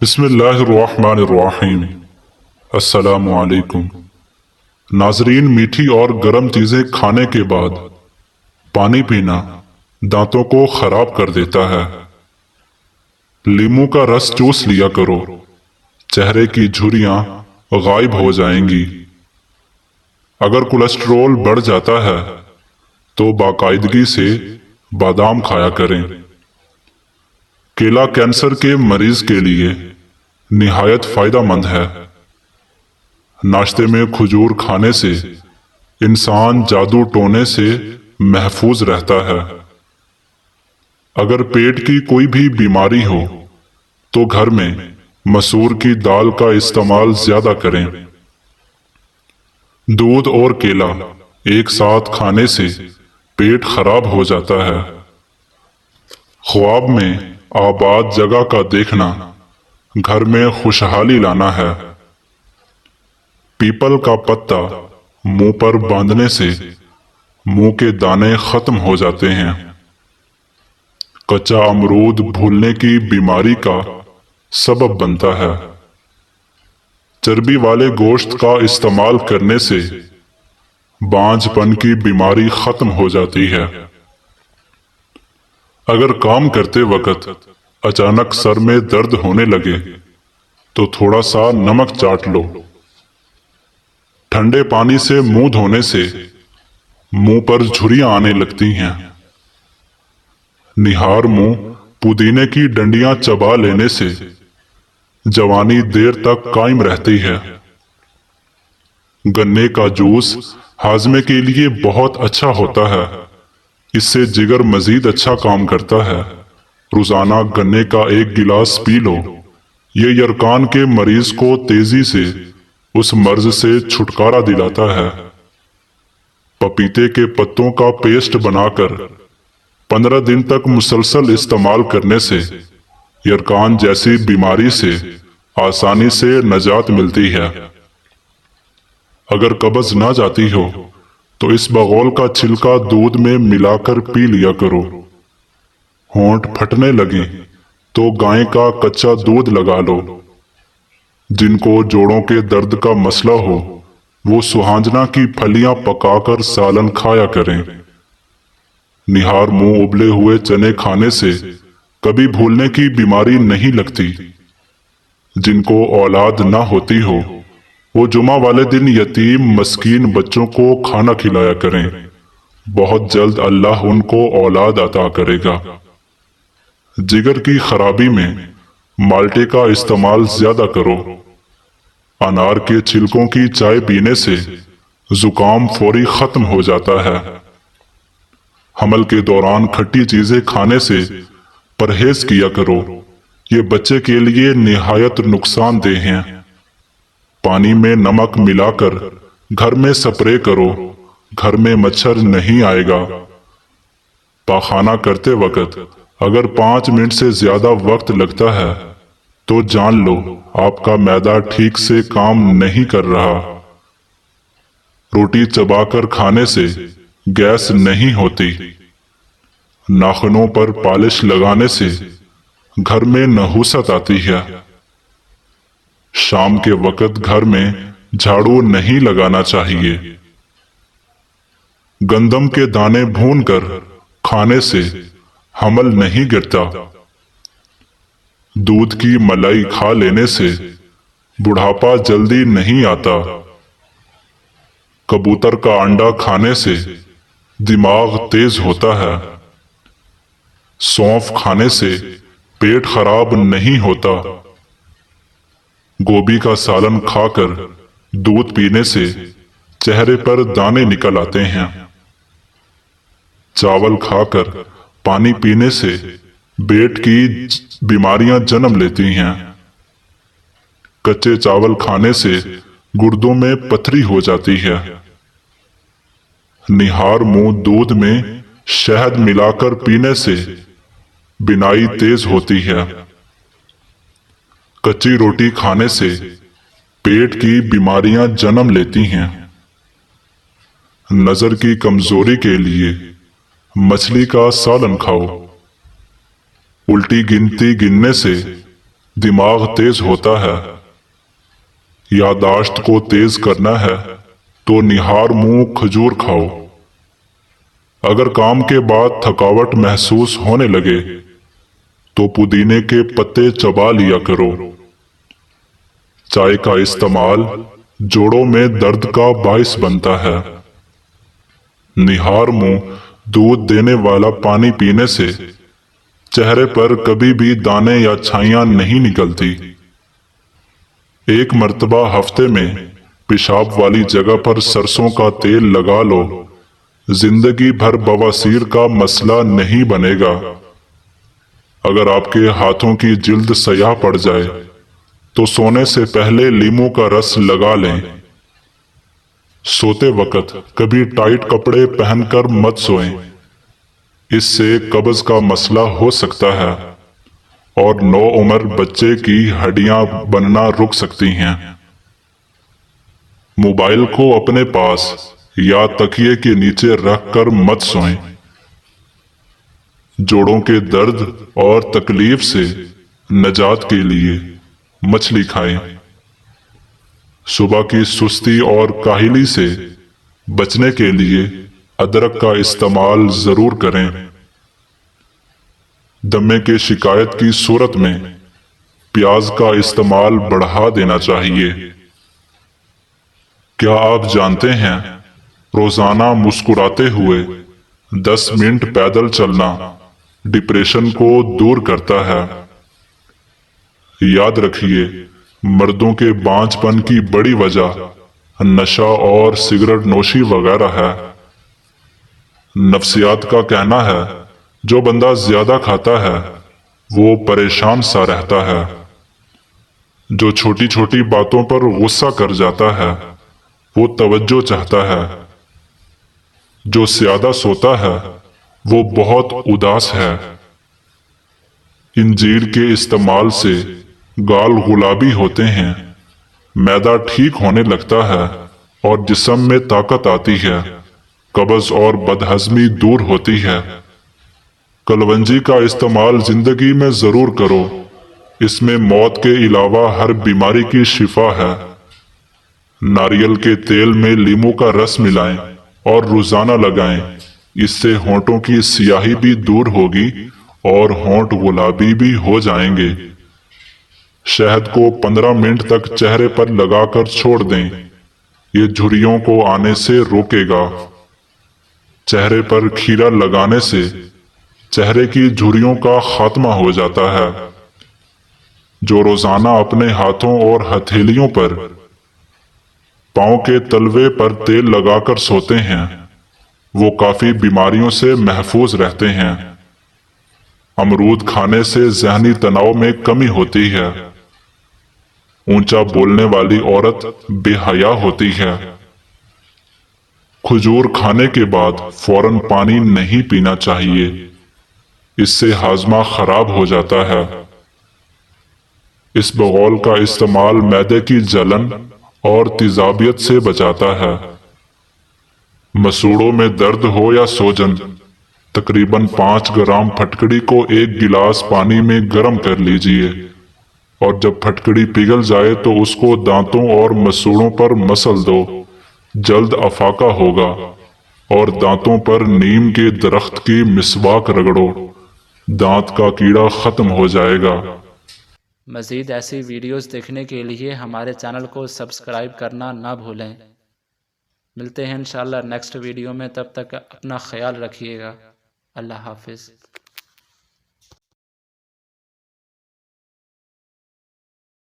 बिस्मिल्लाहिर्रहमानिर्रहीम। अस्सलामु अलैकुम। नाजरीन, मीठी और गर्म चीजें खाने के बाद पानी पीना दांतों को खराब कर देता है। लीमू का रस चूस लिया करो, चेहरे की झुर्रियां गायब हो जाएंगी। अगर कोलेस्ट्रॉल बढ़ जाता है तो बाकायदगी से बादाम खाया करें। केला कैंसर के मरीज के लिए निहायत फायदेमंद है। नाश्ते में खजूर खाने से इंसान जादू टोने से महफूज रहता है। अगर पेट की कोई भी बीमारी हो तो घर में मसूर की दाल का इस्तेमाल ज्यादा करें। दूध और केला एक साथ खाने से पेट खराब हो जाता है। ख्वाब में आबाद जगह का देखना घर में खुशहाली लाना है। पीपल का पत्ता मुंह पर बांधने से मुंह के दाने खत्म हो जाते हैं। कच्चा अमरूद भूलने की बीमारी का सबब बनता है। चर्बी वाले गोश्त का इस्तेमाल करने से बांझपन की बीमारी खत्म हो जाती है। अगर काम करते वक्त अचानक सर में दर्द होने लगे तो थोड़ा सा नमक चाट लो। ठंडे पानी से मुंह धोने से मुंह पर झुर्रियां आने लगती हैं। निहार मुंह पुदीने की डंडियां चबा लेने से जवानी देर तक कायम रहती है। गन्ने का जूस हाजमे के लिए बहुत अच्छा होता है। इससे जिगर मजीद अच्छा काम करता है। रोजाना गन्ने का एक गिलास पी लो। ये यरकान के मरीज को तेजी से उस मर्ज से छुटकारा दिलाता है। पपीते के पत्तों का पेस्ट बनाकर 15 दिन तक मुसलसल इस्तेमाल करने से यरकान जैसी बीमारी से आसानी से नजात मिलती है। अगर कब्ज ना जाती हो तो इस बगौल का छिलका दूध में मिलाकर पी लिया करो। होंठ फटने लगे तो गाय का कच्चा दूध लगा लो। जिनको जोड़ों के दर्द का मसला हो वो सुहांजना की फलियां पकाकर सालन खाया करें। निहार मुंह उबले हुए चने खाने से कभी भूलने की बीमारी नहीं लगती। जिनको औलाद ना होती हो वो जुमा वाले दिन यतीम मस्कीन बच्चों को खाना खिलाया करें। बहुत जल्द अल्लाह उनको औलाद अता करेगा। जिगर की खराबी में माल्टे का इस्तेमाल ज्यादा करो। अनार के छिलकों की चाय पीने से जुकाम फौरी खत्म हो जाता है। हमल के दौरान खट्टी चीजें खाने से परहेज किया करो। ये बच्चे के लिए निहायत नुकसानदेह हैं। पानी में नमक मिलाकर घर में स्प्रे करो। घर में मच्छर नहीं आएगा। पाखाना करते वक्त अगर 5 मिनट से ज्यादा वक्त लगता है तो जान लो आपका मैदा ठीक से काम नहीं कर रहा। रोटी चबाकर खाने से गैस नहीं होती। नाखूनों पर पॉलिश लगाने से घर में नहुसत आती है। शाम के वक्त घर में झाड़ू नहीं लगाना चाहिए। गंदम के दाने भूनकर खाने से हमल नहीं गिरता। दूध की मलाई खा लेने से बुढ़ापा जल्दी नहीं आता। कबूतर का अंडा खाने से दिमाग तेज होता है। सौंफ खाने से पेट खराब नहीं होता। गोभी का सालन खाकर दूध पीने से चेहरे पर दाने निकल आते हैं। चावल खाकर पानी पीने से पेट की बीमारियां जन्म लेती हैं। कच्चे चावल खाने से गुर्दों में पथरी हो जाती है। निहार मुंह दूध में शहद मिलाकर पीने से बिनाई तेज होती है। कच्ची रोटी खाने से पेट की बीमारियां जन्म लेती हैं। नजर की कमजोरी के लिए मछली का सालन खाओ। उल्टी गिनती गिनने से दिमाग तेज होता है। यादाश्त को तेज करना है तो निहार मुंह खजूर खाओ। अगर काम के बाद थकावट महसूस होने लगे तो पुदीने के पत्ते चबा लिया करो। चाय का इस्तेमाल जोड़ों में दर्द का बाइस बनता है। निहार मुंह दूध देने वाला पानी पीने से चेहरे पर कभी भी दाने या छाइयां नहीं निकलती। एक मर्तबा हफ्ते में पेशाब वाली जगह पर सरसों का तेल लगा लो, जिंदगी भर बवासीर का मसला नहीं बनेगा। अगर आपके हाथों की जिल्द स्याह पड़ जाए तो सोने से पहले लीमू का रस लगा लें। सोते वक्त कभी टाइट कपड़े पहनकर मत सोएं, इससे कब्ज का मसला हो सकता है और नौ उम्र बच्चे की हड्डियां बनना रुक सकती हैं। मोबाइल को अपने पास या तकिए के नीचे रखकर मत सोएं। जोड़ों के दर्द और तकलीफ से निजात के लिए मछली खाएं। सुबह की सुस्ती और काहिली से बचने के लिए अदरक का इस्तेमाल जरूर करें। दमे की शिकायत की सूरत में प्याज का इस्तेमाल बढ़ा देना चाहिए। क्या आप जानते हैं, रोजाना मुस्कुराते हुए 10 मिनट पैदल चलना डिप्रेशन को दूर करता है। याद रखिए, मर्दों के बांझपन की बड़ी वजह नशा और सिगरेट नोशी वगैरह है। नफ्सियात का कहना है, जो बंदा ज्यादा खाता है वो परेशान सा रहता है। जो छोटी छोटी बातों पर गुस्सा कर जाता है वो तवज्जो चाहता है। जो ज्यादा सोता है वो बहुत उदास है। इंजीर के इस्तेमाल से गाल गुलाबी होते हैं, मैदा ठीक होने लगता है और जिस्म में ताकत आती है। कब्ज और बदहजमी दूर होती है। कलवंजी का इस्तेमाल जिंदगी में जरूर करो, इसमें मौत के अलावा हर बीमारी की शिफा है। नारियल के तेल में लीमू का रस मिलाएं और रोजाना लगाएं, इससे होंठों की स्याही भी दूर होगी और होंठ गुलाबी भी हो जाएंगे। शहद को 15 मिनट तक चेहरे पर लगाकर छोड़ दें, ये झुर्रियों को आने से रोकेगा। चेहरे पर खीरा लगाने से चेहरे की झुर्रियों का खात्मा हो जाता है। जो रोजाना अपने हाथों और हथेलियों पर, पांव के तलवे पर तेल लगाकर सोते हैं वो काफी बीमारियों से महफूज रहते हैं। अमरूद खाने से जहनी तनाव में कमी होती है। ऊंचा बोलने वाली औरत बेहया होती है। खजूर खाने के बाद फौरन पानी नहीं पीना चाहिए, इससे हाजमा खराब हो जाता है। इस बगौल का इस्तेमाल मैदे की जलन और तेजाबियत से बचाता है। मसूड़ों में दर्द हो या सोजन, तकरीबन 5 ग्राम फटकड़ी को 1 गिलास पानी में गर्म कर लीजिए और जब फटकड़ी पिघल जाए तो उसको दांतों और मसूड़ों पर मसल दो। जल्द अफाका होगा। और दांतों पर नीम के दरख्त की मिसवाक रगड़ो, दांत का कीड़ा खत्म हो जाएगा। मज़ीद ऐसी वीडियोस देखने के लिए हमारे चैनल को सब्सक्राइब करना ना भूलें। मिलते हैं इंशाअल्लाह नेक्स्ट वीडियो में, तब तक अपना ख्याल रखिएगा। अल्लाह हाफिज़।